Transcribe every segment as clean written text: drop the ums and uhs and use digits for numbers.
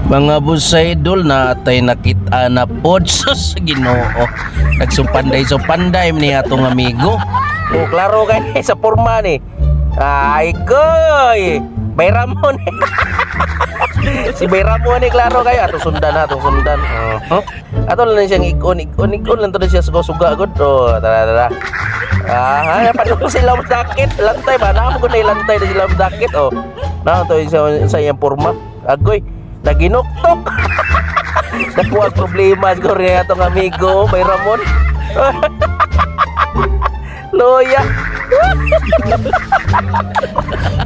Mga busay idol na atay nakita na pod sa Ginoo. Nagsumpanday-supanday ni atong amigo. Oh, klaro kay sa porma ni. Ay koy. Bayramon. Si Bayramon ni klaro kay atong sundan. Ato lang siyang ikon lang to siya suga gud. Oh, tara. Padung sila dakit lantai ba? Namo ko na lantai na sila dakit. Oh. Na to sa iyang porma. Agoy. Naginuktok. Nakuha problema siguro niya itong amigo may Ramon. Loya.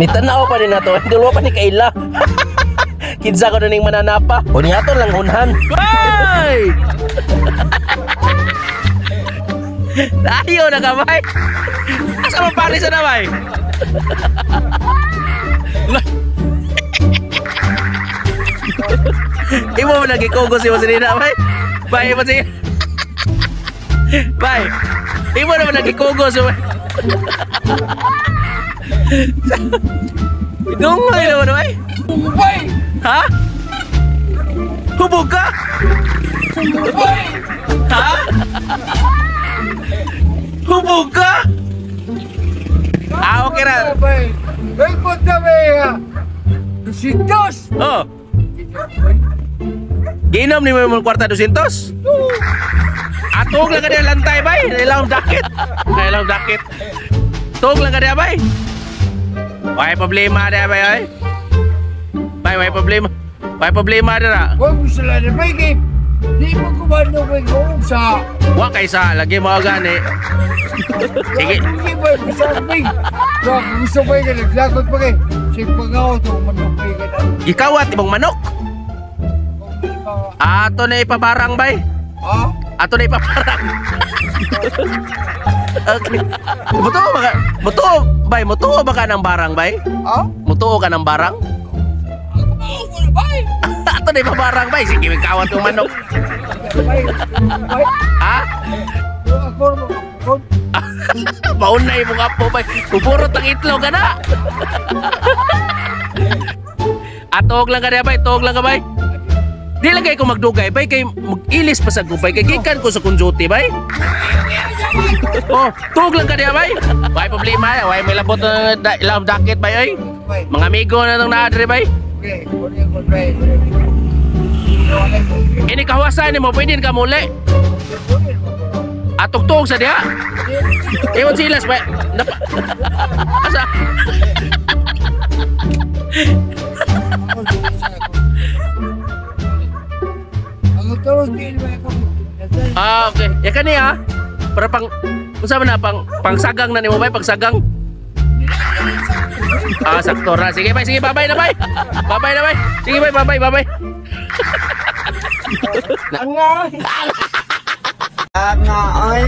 Nitanaw pa rin na to. Duluwa pa ni Kayla. Kinsa ko na ning mananapa. O niya to lang unhan. Ay! Ayaw na kamay. Asa mo pari sa namay? Imo mo nagikugo si Masinina, bay. Bay, Masinina. Bay. Imo naman nagikugo si Idungay naman, bay. Bay. Ha? Hubog ka? Bay. Ha? Hubog ka? Okay ra. Bay. Bay, punta bay. Dusintos. Oh. Ginom ni mo yung kwarta 200? Atog lang ka niya lantay, bay. Ilang dakit. Tog lang ka niya, bay. May problema niya, bay, ay. Bay, may problema. May problema niya, Huwag mo sila na, bay, kay di mo kumano, bay, kung sa... Huwag kayo sa, lagi mo gani. Sige. Hindi, bay, masabing. Huwag gusto, bay, ka naglagot pa kay. Sige, pag-aw, ito, manok, bay, ka na. Ikaw at ibang manok. Ato na ipabarang, bay. Ha? Ato na ipabarang. Okay. Mutuo ba ka ng barang, bay? Ha? Mutuo ka ng barang? Ako na, bay. Ato na ipabarang, bay. Sige, may kawat yung manok. Bay, bay. Ha? Ako na, ako. Paunay mo nga po, bay. Pupurot ang itlog ka na. Atog lang ka na, bay. Tog lang ka, bay. Di lang kayo magdugay, bay. Kay mag-ilis pa sa gubay. Kay gikan ko sa kunjuti, bay. Oh, tug lang ka niya, bay. Way problema, way may labot na ilang dakit, bay, ay. Mga amigo na nang naadre, bay. Okay, bay. Ini kawasan ni mo, pwede ka muli. Atog-tog sa diha. Ewan silas, bay. Asa? Okay. Ya kani ha. Para pang unsa man na pang sagang na nimo bay, pagsagang. Sakto ra. Sige bay, babay na bay. Babay na bay. Sige bay, babay. Angay. Angay.